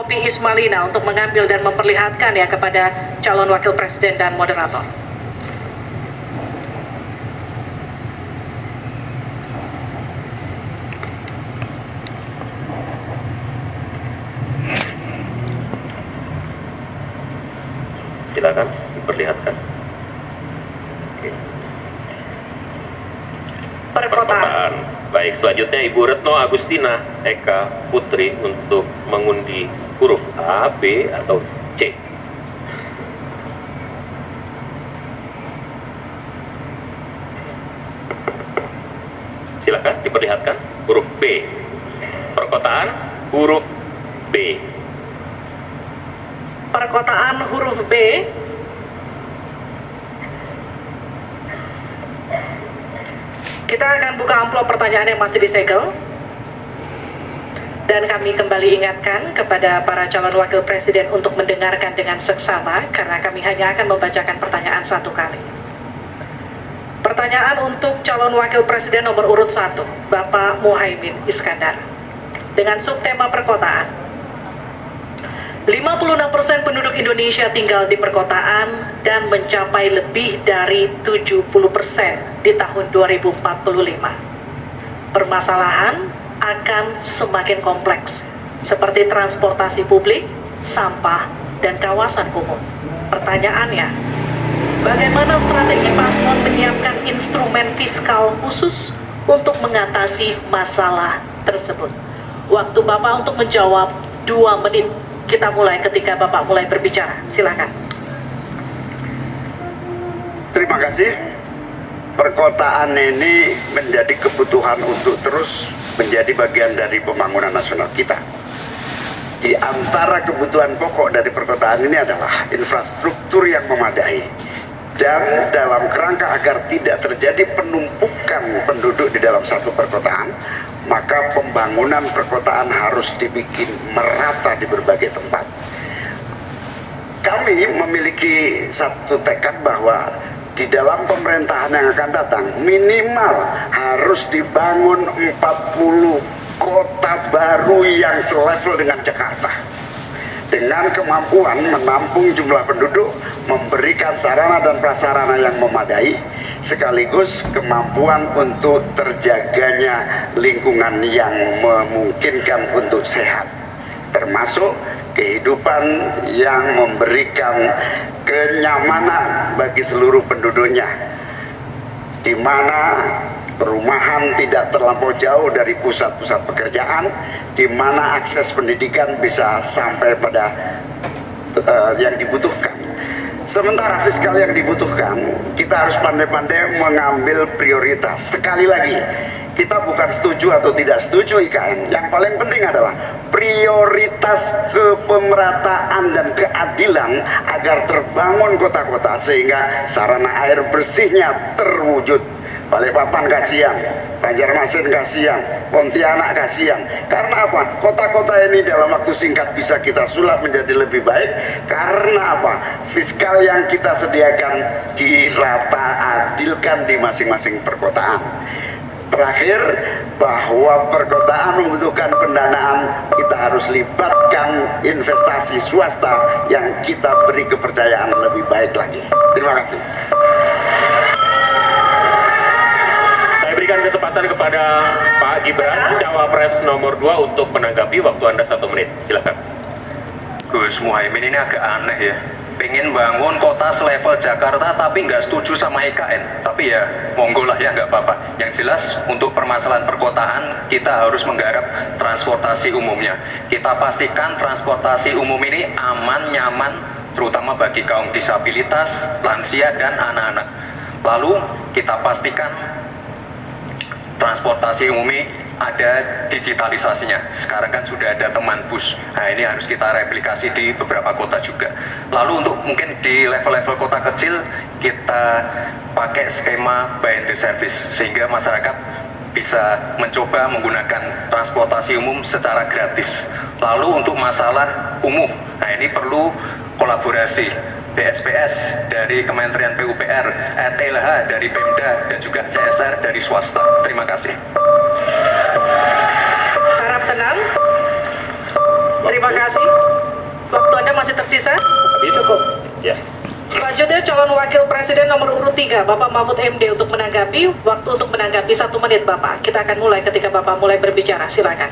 Poppy Ismailina untuk mengambil dan memperlihatkan ya kepada calon wakil presiden dan moderator. Silakan diperlihatkan. Oke. Perkotaan. Baik, selanjutnya Ibu Retno Agustina Eka Putri untuk mengundi huruf A, B, atau C. Silakan diperlihatkan huruf B. Perkotaan huruf B. Perkotaan huruf B. Kita akan buka amplop pertanyaan yang masih disegel. Dan kami kembali ingatkan kepada para calon wakil presiden untuk mendengarkan dengan seksama, karena kami hanya akan membacakan pertanyaan satu kali. Pertanyaan untuk calon wakil presiden nomor urut 1, Bapak Muhaimin Iskandar. Dengan subtema perkotaan. 56% penduduk Indonesia tinggal di perkotaan dan mencapai lebih dari 70% di tahun 2045. Permasalahan akan semakin kompleks, seperti transportasi publik, sampah, dan kawasan kumuh. Pertanyaannya, bagaimana strategi paslon menyiapkan instrumen fiskal khusus untuk mengatasi masalah tersebut? Waktu Bapak untuk menjawab 2 menit. Kita mulai ketika Bapak mulai berbicara. Silakan. Terima kasih. Perkotaan ini menjadi kebutuhan untuk terus menjadi bagian dari pembangunan nasional kita. Di antara kebutuhan pokok dari perkotaan ini adalah infrastruktur yang memadai. Dan dalam kerangka agar tidak terjadi penumpukan penduduk di dalam satu perkotaan, maka pembangunan perkotaan harus dibikin merata di berbagai tempat. Kami memiliki satu tekad bahwa di dalam pemerintahan yang akan datang minimal harus dibangun 40 kota baru yang selevel dengan Jakarta, dengan kemampuan menampung jumlah penduduk, memberikan sarana dan prasarana yang memadai, sekaligus kemampuan untuk terjaganya lingkungan yang memungkinkan untuk sehat, termasuk kehidupan yang memberikan kenyamanan bagi seluruh penduduknya, di mana perumahan tidak terlampau jauh dari pusat-pusat pekerjaan, di mana akses pendidikan bisa sampai pada yang dibutuhkan. Sementara fiskal yang dibutuhkan, kita harus pandai-pandai mengambil prioritas. Sekali lagi, kita bukan setuju atau tidak setuju IKN. Yang paling penting adalah prioritas kepemerataan dan keadilan agar terbangun kota-kota sehingga sarana air bersihnya terwujud. Balikpapan kasihan, Banjarmasin kasihan, Pontianak kasihan. Karena apa? Kota-kota ini dalam waktu singkat bisa kita sulap menjadi lebih baik. Karena apa? Fiskal yang kita sediakan dirata adilkan di masing-masing perkotaan. Terakhir, bahwa perkotaan membutuhkan pendanaan, kita harus libatkan investasi swasta yang kita beri kepercayaan lebih baik lagi. Terima kasih. Berikan kesempatan kepada Pak Gibran, Cawapres nomor 2 untuk menanggapi. Waktu Anda 1 menit, silakan. Gus Muhaimin ini agak aneh ya, pengen bangun kota selevel Jakarta tapi nggak setuju sama IKN. Tapi ya monggo lah ya, nggak apa-apa. Yang jelas untuk permasalahan perkotaan kita harus menggarap transportasi umumnya. Kita pastikan transportasi umum ini aman, nyaman, terutama bagi kaum disabilitas, lansia, dan anak-anak. Lalu kita pastikan transportasi umum ini ada digitalisasinya. Sekarang kan sudah ada teman bus. Nah ini harus kita replikasi di beberapa kota juga. Lalu untuk mungkin di level-level kota kecil kita pakai skema buy and pay service sehingga masyarakat bisa mencoba menggunakan transportasi umum secara gratis. Lalu untuk masalah kumuh, nah ini perlu kolaborasi. BSPS dari Kementerian PUPR, ETLH dari Pemda, dan juga CSR dari swasta. Terima kasih. Harap tenang. Terima kasih. Waktu Anda masih tersisa? Habis? Cukup. Ya. Selanjutnya calon wakil presiden nomor urut 3 Bapak Mahfud MD untuk menanggapi. Waktu untuk menanggapi 1 menit Bapak. Kita akan mulai ketika Bapak mulai berbicara. Silakan.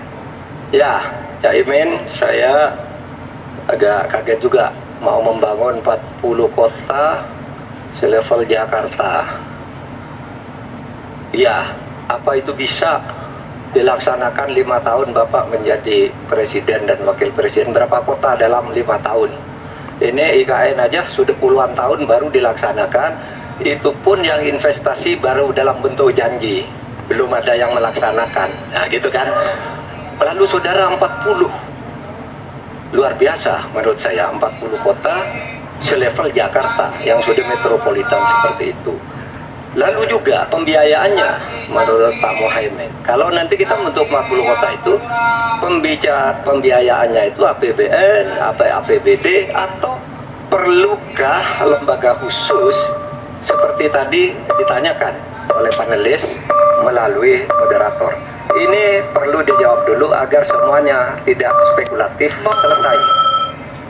Ya, Cak Imin, saya agak kaget juga mau membangun 40 kota selevel Jakarta. Ya, apa itu bisa dilaksanakan 5 tahun Bapak menjadi presiden dan wakil presiden? Berapa kota dalam 5 tahun? Ini IKN aja sudah puluhan tahun baru dilaksanakan. Itu pun yang investasi baru dalam bentuk janji, belum ada yang melaksanakan. Nah gitu kan. Lalu saudara 40, luar biasa menurut saya, 40 kota selevel Jakarta yang sudah metropolitan seperti itu. Lalu juga pembiayaannya menurut Pak Muhaimin, kalau nanti kita bentuk 40 kota itu pembiayaannya itu APBN, APBD, atau perlukah lembaga khusus seperti tadi ditanyakan oleh panelis melalui moderator. Ini perlu dijawab dulu agar semuanya tidak spekulatif. Selesai.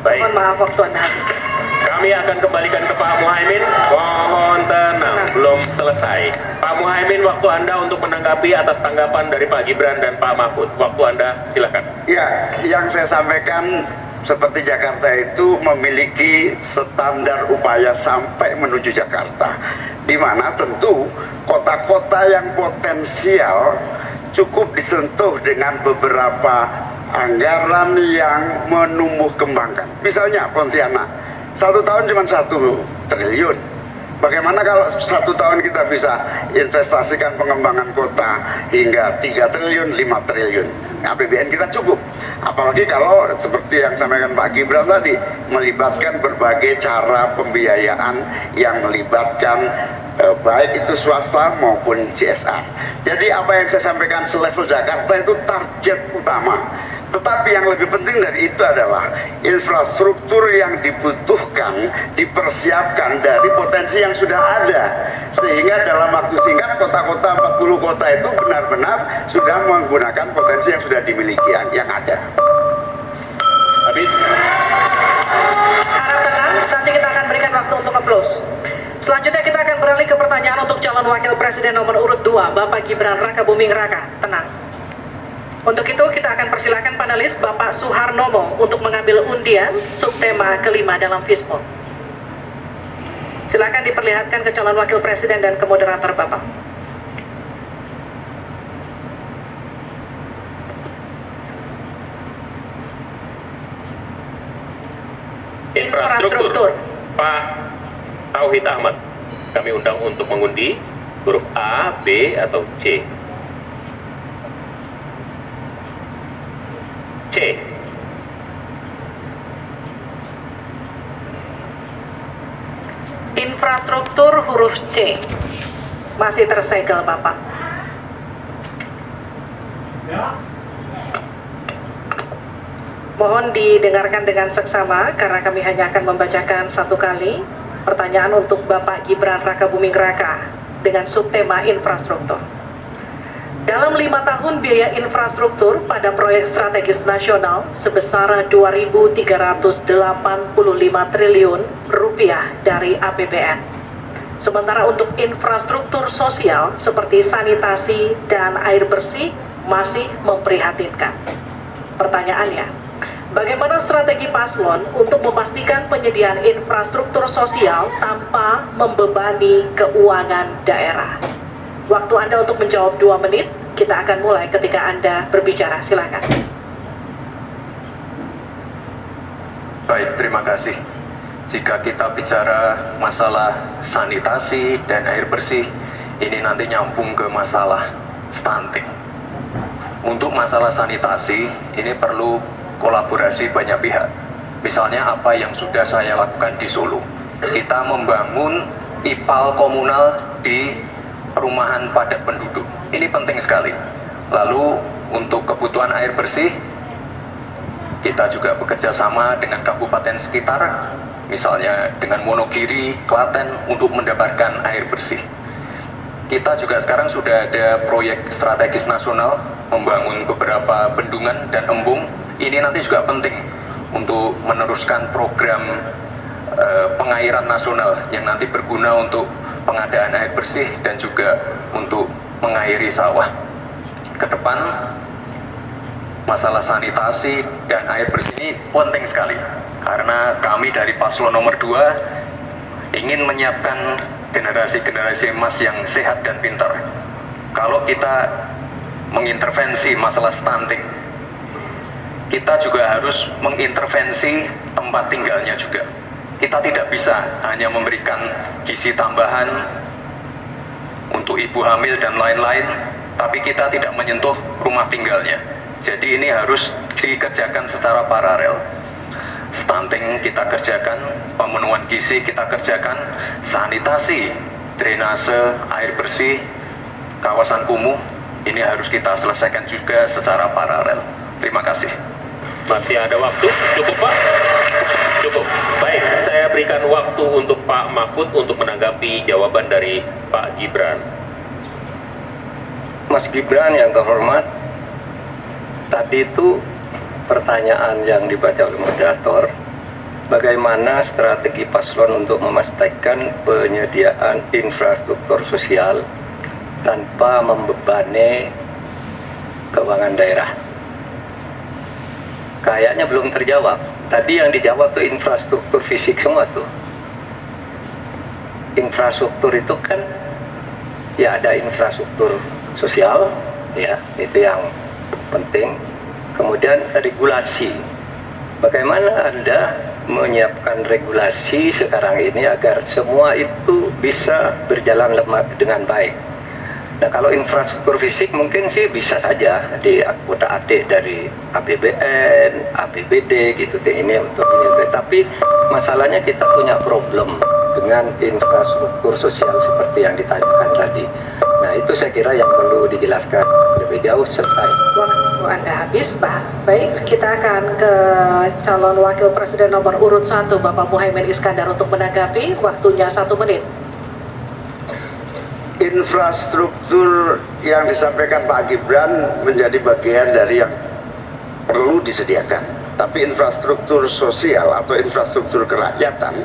Baik. Mohon maaf waktu Anda habis. Kami akan kembalikan ke Pak Muhaimin. Mohon tenang, belum selesai. Pak Muhaimin, waktu Anda untuk menanggapi atas tanggapan dari Pak Gibran dan Pak Mahfud. Waktu Anda, silakan. Ya, yang saya sampaikan seperti Jakarta itu memiliki standar upaya sampai menuju Jakarta, di mana tentu kota-kota yang potensial cukup disentuh dengan beberapa anggaran yang menumbuh kembangkan. Misalnya Pontianak, 1 tahun cuma 1 triliun. Bagaimana kalau 1 tahun kita bisa investasikan pengembangan kota hingga 3 triliun, 5 triliun. APBN kita cukup. Apalagi kalau seperti yang sampaikan Pak Gibran tadi, melibatkan berbagai cara pembiayaan yang melibatkan baik itu swasta maupun CSR. Jadi apa yang saya sampaikan selevel Jakarta itu target utama. Tetapi yang lebih penting dari itu adalah infrastruktur yang dibutuhkan, dipersiapkan dari potensi yang sudah ada. Sehingga dalam waktu singkat kota-kota 40 kota itu benar-benar sudah menggunakan potensi yang sudah dimiliki yang ada. Habis? Harap tenang, nanti kita akan berikan waktu untuk aplaus. Selanjutnya kita akan beralih ke pertanyaan untuk calon wakil presiden nomor urut 2 Bapak Gibran Rakabuming Raka. Tenang. Untuk itu kita akan persilakan panelis Bapak Suharnomo untuk mengambil undian subtema kelima dalam Fishball. Silakan diperlihatkan ke calon wakil presiden dan ke moderator Bapak. Infrastruktur. Pak Tauhid Ahmad. Kami undang untuk mengundi huruf A, B, atau C. C. Infrastruktur huruf C. Masih tersegel Bapak. Mohon didengarkan dengan seksama karena kami hanya akan membacakan 1 kali pertanyaan untuk Bapak Gibran Rakabuming Raka dengan subtema infrastruktur. Dalam 5 tahun biaya infrastruktur pada proyek strategis nasional sebesar 2.385 triliun rupiah dari APBN. Sementara untuk infrastruktur sosial seperti sanitasi dan air bersih masih memprihatinkan. Pertanyaannya, bagaimana strategi paslon untuk memastikan penyediaan infrastruktur sosial tanpa membebani keuangan daerah? Waktu Anda untuk menjawab 2 menit, kita akan mulai ketika Anda berbicara. Silakan. Baik, terima kasih. Jika kita bicara masalah sanitasi dan air bersih, ini nanti nyambung ke masalah stunting. Untuk masalah sanitasi, ini perlu kolaborasi banyak pihak. Misalnya apa yang sudah saya lakukan di Solo. Kita membangun IPAL komunal di perumahan padat penduduk. Ini penting sekali. Lalu untuk kebutuhan air bersih, kita juga bekerja sama dengan kabupaten sekitar, misalnya dengan Wonogiri, Klaten, untuk mendapatkan air bersih. Kita juga sekarang sudah ada proyek strategis nasional membangun beberapa bendungan dan embung ini nanti juga penting untuk meneruskan program pengairan nasional yang nanti berguna untuk pengadaan air bersih dan juga untuk mengairi sawah. Ke depan masalah sanitasi dan air bersih ini penting sekali karena kami dari paslon nomor 2 ingin menyiapkan generasi-generasi emas yang sehat dan pintar. Kalau kita mengintervensi masalah stunting, kita juga harus mengintervensi tempat tinggalnya juga. Kita tidak bisa hanya memberikan gizi tambahan untuk ibu hamil dan lain-lain, tapi kita tidak menyentuh rumah tinggalnya. Jadi ini harus dikerjakan secara paralel. Stunting kita kerjakan, pemenuhan gizi kita kerjakan, sanitasi, drainase, air bersih, kawasan kumuh, ini harus kita selesaikan juga secara paralel. Terima kasih. Masih ada waktu? Cukup, Pak? Cukup. Baik, saya berikan waktu untuk Pak Mahfud untuk menanggapi jawaban dari Pak Gibran. Mas Gibran yang terhormat, tadi itu pertanyaan yang dibaca oleh moderator, bagaimana strategi paslon untuk memastikan penyediaan infrastruktur sosial tanpa membebani keuangan daerah. Kayaknya belum terjawab. Tadi yang dijawab tuh infrastruktur fisik semua tuh. Infrastruktur itu kan ya ada infrastruktur sosial, ya itu yang penting. Kemudian regulasi. Bagaimana Anda menyiapkan regulasi sekarang ini agar semua itu bisa berjalan dengan baik? Nah, kalau infrastruktur fisik mungkin sih bisa saja di kuota-adik dari APBN, APBD gitu ini untuk ini. Tapi masalahnya kita punya problem dengan infrastruktur sosial seperti yang ditanyakan tadi. Nah, itu saya kira yang perlu dijelaskan lebih jauh. Selesai. Waktu Anda habis, Pak. Baik, kita akan ke calon wakil presiden nomor urut 1, Bapak Muhaimin Iskandar untuk menanggapi. Waktunya 1 menit. Infrastruktur yang disampaikan Pak Gibran menjadi bagian dari yang perlu disediakan. Tapi infrastruktur sosial atau infrastruktur kerakyatan,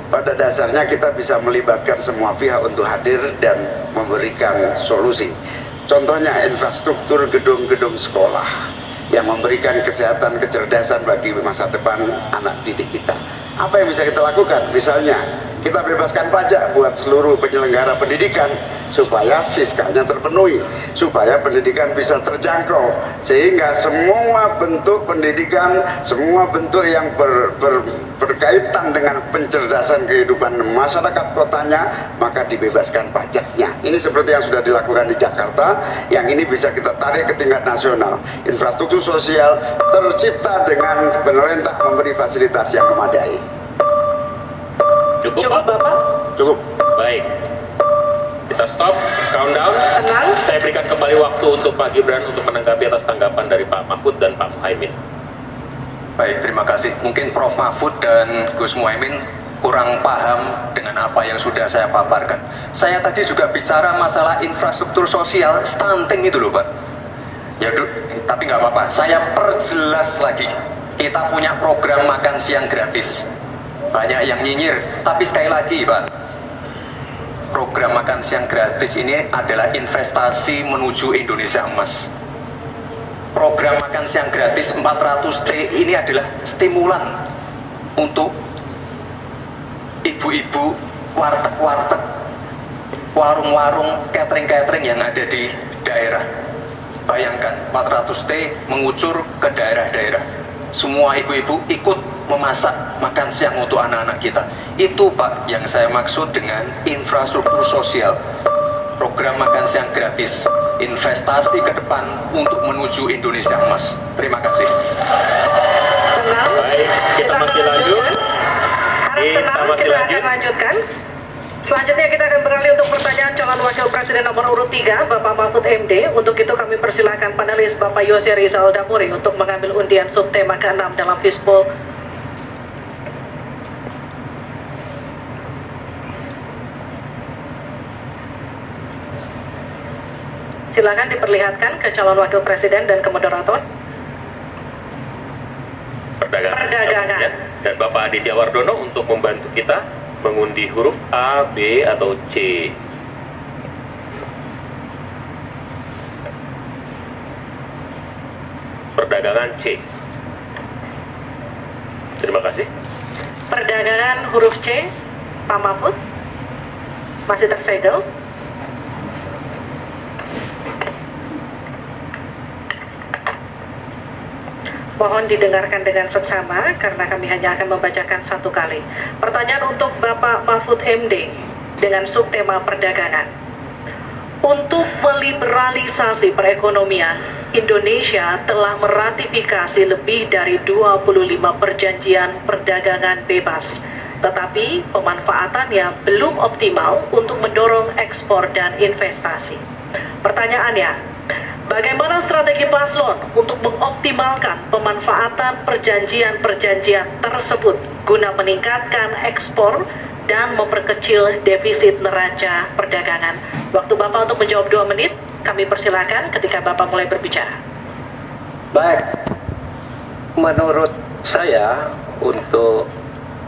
pada dasarnya kita bisa melibatkan semua pihak untuk hadir dan memberikan solusi. Contohnya infrastruktur gedung-gedung sekolah yang memberikan kesehatan, kecerdasan bagi masa depan anak didik kita. Apa yang bisa kita lakukan? Misalnya, kita bebaskan pajak buat seluruh penyelenggara pendidikan supaya fiskalnya terpenuhi, supaya pendidikan bisa terjangkau, sehingga semua bentuk pendidikan, semua bentuk yang berkaitan dengan pencerdasan kehidupan masyarakat kotanya, maka dibebaskan pajaknya. Ini seperti yang sudah dilakukan di Jakarta, yang ini bisa kita tarik ke tingkat nasional. Infrastruktur sosial tercipta dengan pemerintah memberi fasilitas yang memadai. Cukup, Cukup, Pak? Bapak? Cukup. Baik. Kita stop, countdown. Tenang. Saya berikan kembali waktu untuk Pak Gibran untuk menanggapi atas tanggapan dari Pak Mahfud dan Pak Muhaimin. Baik, terima kasih. Mungkin Prof. Mahfud dan Gus Muhaimin kurang paham dengan apa yang sudah saya paparkan. Saya tadi juga bicara masalah infrastruktur sosial, stunting itu loh, Pak. Ya, tapi nggak apa-apa. Saya perjelas lagi. Kita punya program makan siang gratis. Banyak yang nyinyir, tapi sekali lagi, Pak, program makan siang gratis ini adalah investasi menuju Indonesia Emas. Program makan siang gratis 400T ini adalah stimulan untuk ibu-ibu, warteg-warteg, warung-warung, catering-catering yang ada di daerah. Bayangkan 400T mengucur ke daerah-daerah. Semua ibu-ibu ikut memasak makan siang untuk anak-anak kita. Itu, Pak, yang saya maksud dengan infrastruktur sosial. Program makan siang gratis, investasi ke depan untuk menuju Indonesia Emas. Terima kasih. Tenang. Baik, kita masih lanjut. Harap Kita tenang, masih kita lanjut. akan lanjutkan. Selanjutnya kita akan beralih untuk pertanyaan calon wakil presiden nomor urut 3, Bapak Mahfud MD. Untuk itu kami persilahkan panelis Bapak Yose Rizal Damuri untuk mengambil undian subtema ke-6 dalam Fishbowl. Silakan diperlihatkan ke calon wakil presiden dan ke moderator. Perdagangan. Ya. Dan Bapak Aditya Wardono untuk membantu kita mengundi huruf A, B, atau C. Perdagangan C. Terima kasih. Perdagangan huruf C, Pak Mahfud. Masih tersegel. Mohon didengarkan dengan seksama karena kami hanya akan membacakan satu kali. Pertanyaan untuk Bapak Mahfud MD dengan subtema perdagangan. Untuk meliberalisasi perekonomian, Indonesia telah meratifikasi lebih dari 25 perjanjian perdagangan bebas. Tetapi pemanfaatannya belum optimal untuk mendorong ekspor dan investasi. Pertanyaannya, bagaimana strategi paslon untuk mengoptimalkan pemanfaatan perjanjian-perjanjian tersebut guna meningkatkan ekspor dan memperkecil defisit neraca perdagangan? Waktu Bapak untuk menjawab 2 menit, kami persilakan ketika Bapak mulai berbicara. Baik, menurut saya untuk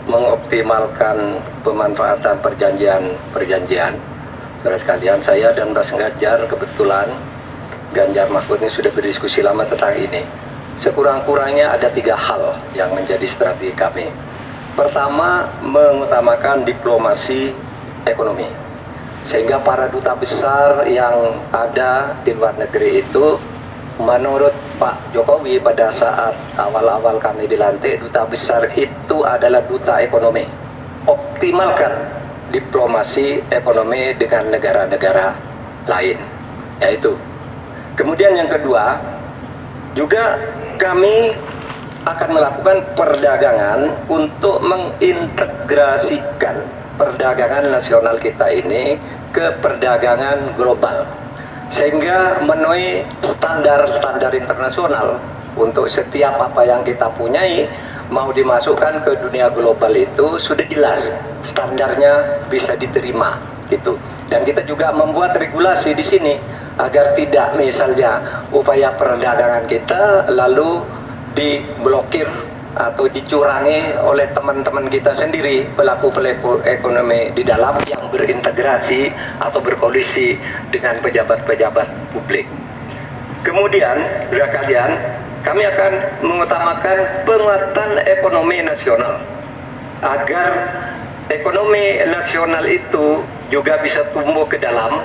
mengoptimalkan pemanfaatan perjanjian-perjanjian, saudara sekalian, saya dan Mas Ganjar kebetulan Ganjar Mahfud ini sudah berdiskusi lama tentang ini. Sekurang-kurangnya ada 3 hal yang menjadi strategi kami. Pertama, mengutamakan diplomasi ekonomi, sehingga para duta besar yang ada di luar negeri itu, menurut Pak Jokowi pada saat awal-awal kami dilantik, duta besar itu adalah duta ekonomi. Optimalkan diplomasi ekonomi dengan negara-negara lain, yaitu. Kemudian yang kedua, juga kami akan melakukan perdagangan untuk mengintegrasikan perdagangan nasional kita ini ke perdagangan global, sehingga memenuhi standar-standar internasional. Untuk setiap apa yang kita punyai mau dimasukkan ke dunia global itu sudah jelas standarnya, bisa diterima gitu. Dan kita juga membuat regulasi di sini agar tidak misalnya upaya perdagangan kita lalu diblokir atau dicurangi oleh teman-teman kita sendiri, pelaku-pelaku ekonomi di dalam yang berintegrasi atau berkoalisi dengan pejabat-pejabat publik. Kemudian, saudara kalian, kami akan mengutamakan penguatan ekonomi nasional agar ekonomi nasional itu juga bisa tumbuh ke dalam,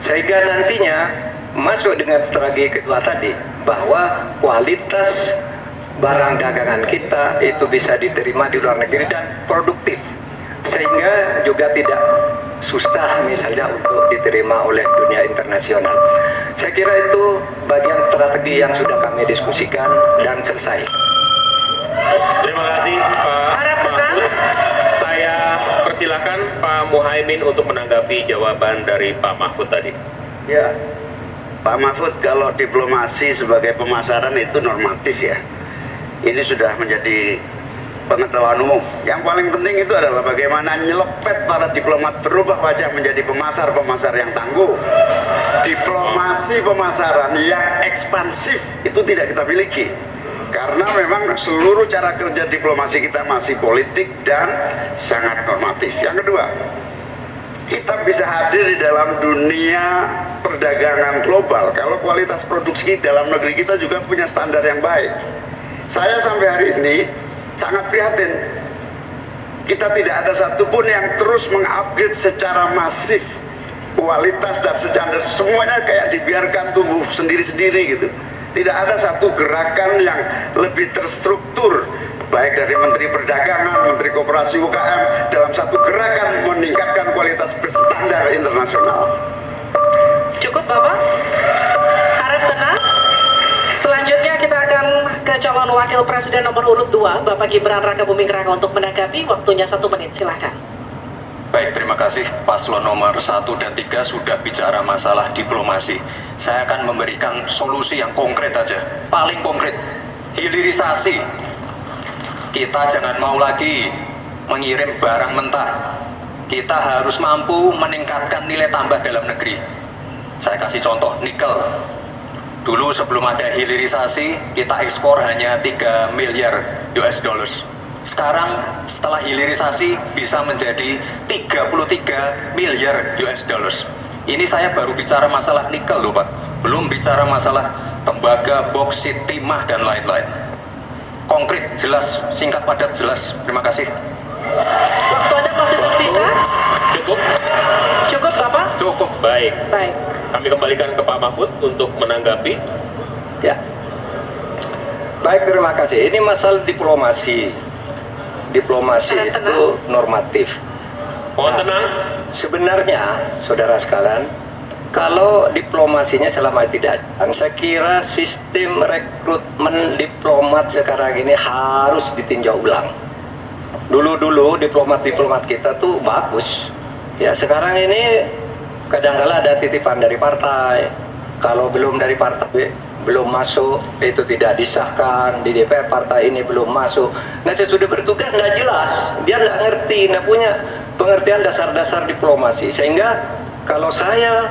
sehingga nantinya masuk dengan strategi kedua tadi, bahwa kualitas barang dagangan kita itu bisa diterima di luar negeri dan produktif, sehingga juga tidak susah misalnya untuk diterima oleh dunia internasional. Saya kira itu bagian strategi yang sudah kami diskusikan dan selesai. Terima kasih Pak Mahfud. Saya persilakan Pak Muhaimin untuk menanggapi jawaban dari Pak Mahfud tadi. Ya, Pak Mahfud, kalau diplomasi sebagai pemasaran itu normatif ya. Ini sudah menjadi pengetahuan umum. Yang paling penting itu adalah bagaimana nyelepet para diplomat berubah wajah menjadi pemasaran yang tangguh. Diplomasi pemasaran yang ekspansif itu tidak kita miliki, karena memang seluruh cara kerja diplomasi kita masih politik dan sangat normatif. Yang kedua, kita bisa hadir di dalam dunia perdagangan global kalau kualitas produksi dalam negeri kita juga punya standar yang baik. Saya sampai hari ini sangat prihatin, kita tidak ada satupun yang terus mengupgrade secara masif kualitas dan standar, semuanya kayak dibiarkan tumbuh sendiri-sendiri gitu. Tidak ada satu gerakan yang lebih terstruktur, baik dari Menteri Perdagangan, Menteri Koperasi UKM, dalam satu gerakan meningkatkan kualitas berstandar internasional. Cukup Bapak? Harap tenang. Selanjutnya kita akan ke calon wakil presiden nomor urut 2, Bapak Gibran Raka Buming Raka, untuk menanggapi. Waktunya 1 menit, silahkan. Baik, terima kasih. Paslon nomor 1 dan 3 sudah bicara masalah diplomasi. Saya akan memberikan solusi yang konkret aja, paling konkret. Hilirisasi. Kita jangan mau lagi mengirim barang mentah. Kita harus mampu meningkatkan nilai tambah dalam negeri. Saya kasih contoh, nikel. Dulu sebelum ada hilirisasi, kita ekspor hanya 3 miliar US dollars. Sekarang setelah hilirisasi bisa menjadi 33 miliar US dollars. Ini saya baru bicara masalah nikel loh Pak, belum bicara masalah tembaga, boksit, timah, dan lain-lain. Konkret, jelas, singkat, padat, jelas. Terima kasih. Waktu Anda masih tersisa? Cukup? Cukup Bapak? Cukup. Baik. Baik. Kami kembalikan ke Pak Mahfud untuk menanggapi. Ya. Baik, terima kasih. Ini masalah diplomasi. Diplomasi Tenang. itu normatif. Mohon Nah, tenang. Sebenarnya, saudara sekalian, kalau diplomasinya selama tidak, saya kira sistem rekrutmen diplomat sekarang ini harus ditinjau ulang. Dulu-dulu diplomat-diplomat kita tuh bagus. Ya, sekarang ini kadang-kala ada titipan dari partai. Kalau belum dari partai, belum masuk, itu tidak disahkan. Di DPR partai ini belum masuk. Nah, saya sudah bertugas, nggak jelas. Dia nggak ngerti, nggak punya pengertian dasar-dasar diplomasi. Sehingga kalau saya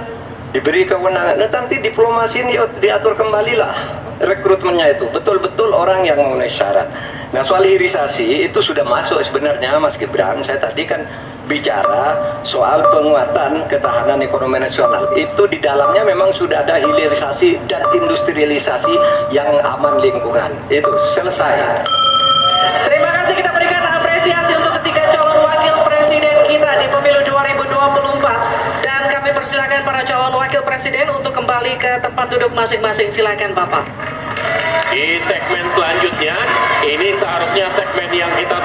diberi kewenangan, nah nanti diplomasi ini diatur kembalilah rekrutmennya itu. Betul-betul orang yang memenuhi syarat. Nah, soal hilirisasi itu sudah masuk sebenarnya Mas Gibran. Saya tadi kan bicara soal penguatan ketahanan ekonomi nasional. Itu di dalamnya memang sudah ada hilirisasi dan industrialisasi yang aman lingkungan. Itu selesai. Terima kasih, kita berikan apresiasi untuk ketiga calon wakil presiden kita di pemilu 2024. Dan kami persilakan para calon wakil presiden untuk kembali ke tempat duduk masing-masing. Silakan Bapak. Di segmen selanjutnya, ini seharusnya segmen yang kita